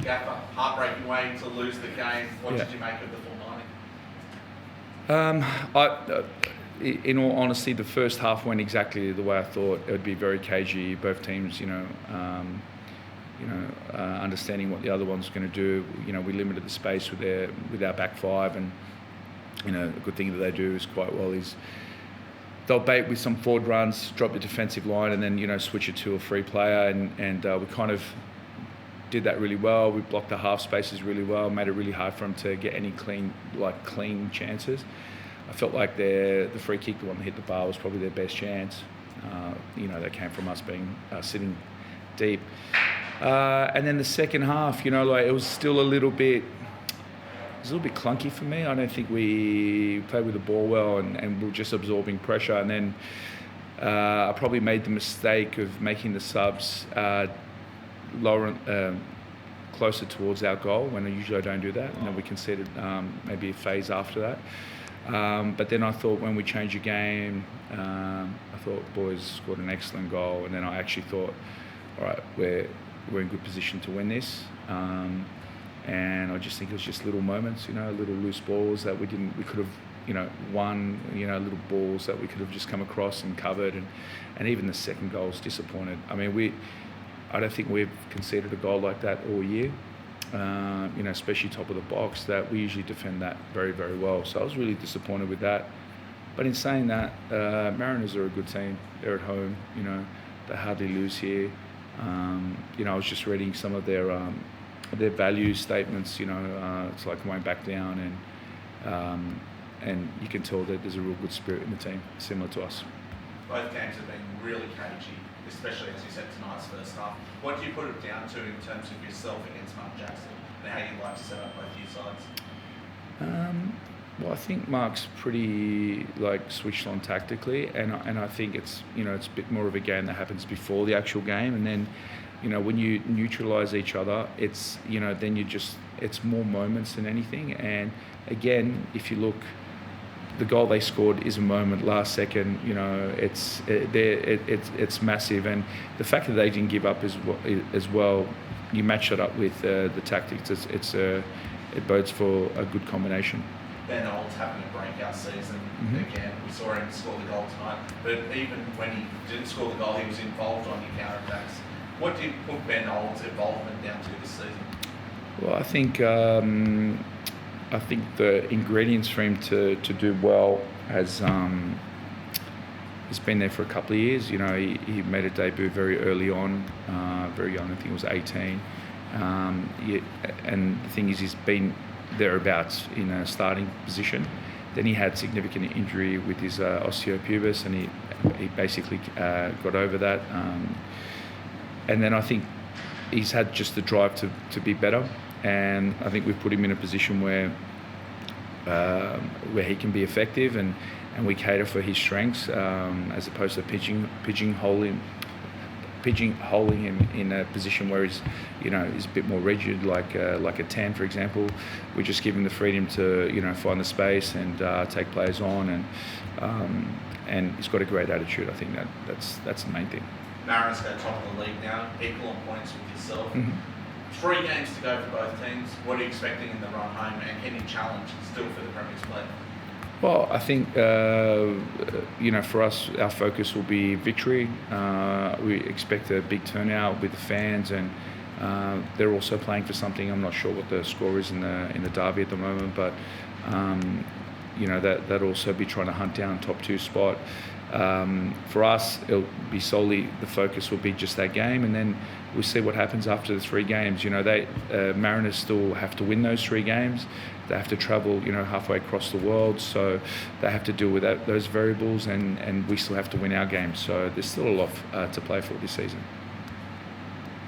gaffer. Heartbreaking way to lose the game. What did you make of the full 90? In all honesty, the first half went exactly the way I thought. It would be very cagey. Both teams, understanding what the other one's going to do. We limited the space with our back five, and a good thing that they do is quite well is they'll bait with some forward runs, drop the defensive line, and then switch it to a free player, and we kind of did that really well. We blocked the half spaces really well, made it really hard for them to get any clean chances. I felt like the free kick, the one that hit the bar, was probably their best chance. That came from us being sitting deep. And then the second half, it was still a little bit clunky for me. I don't think we played with the ball well, and we were just absorbing pressure. And then I probably made the mistake of making the subs closer towards our goal, when I don't do that. And then we conceded maybe a phase after that. But then I thought, when we changed the game, I thought boys scored an excellent goal, and then I actually thought, all right, we're in good position to win this. And I just think it was just little moments, little loose balls that we could have, won, little balls that we could have just come across and covered, and even the second goal was disappointed. I mean, I don't think we've conceded a goal like that all year. Especially top of the box, that we usually defend that very, very well. So I was really disappointed with that. But in saying that, Mariners are a good team. They're at home, they hardly lose here. I was just reading some of their value statements, it's like won't back down, and you can tell that there's a real good spirit in the team, similar to us. Both games have been really cagey, especially as you said tonight's first half. What do you put it down to in terms of yourself against Mark Jackson, and how you like to set up both your sides? Well, I think Mark's pretty switched on tactically, and I think it's it's a bit more of a game that happens before the actual game, and then when you neutralise each other, it's then it's more moments than anything. And again, if you look, the goal they scored is a moment, last second. It's massive, and the fact that they didn't give up as well, you match it up with the tactics. It bodes for a good combination. Ben Old's having a breakout season again. We saw him score the goal tonight, but even when he didn't score the goal, he was involved on your counter-attacks. What do you put Ben Old's involvement down to this season? Well, I think the ingredients for him to do well has been there for a couple of years. He made a debut very early on, very young. I think it was 18. And the thing is, he's been thereabouts in a starting position. Then he had significant injury with his osteopubis, and he basically got over that. And then I think he's had just the drive to be better, and I think we've put him in a position where he can be effective, and we cater for his strengths, as opposed to pigeonholing him in a position where he's a bit more rigid, like a 10, for example. We just give him the freedom to find the space and take players on, and he's got a great attitude. I think that's the main thing. Mariners go top of the league now, equal on points with yourself. 3 games to go for both teams. What are you expecting in the run home, and can you challenge still for the Premier's play? Well, I think for us, our focus will be victory. We expect a big turnout with the fans, and they're also playing for something. I'm not sure what the score is in the derby at the moment, but that also be trying to hunt down top 2 spot. For us, it'll be solely, the focus will be just that game, and then we'll see what happens after the 3 games. Mariners still have to win those 3 games. They have to travel, halfway across the world, so they have to deal with those variables, and we still have to win our games. So there's still a lot to play for this season.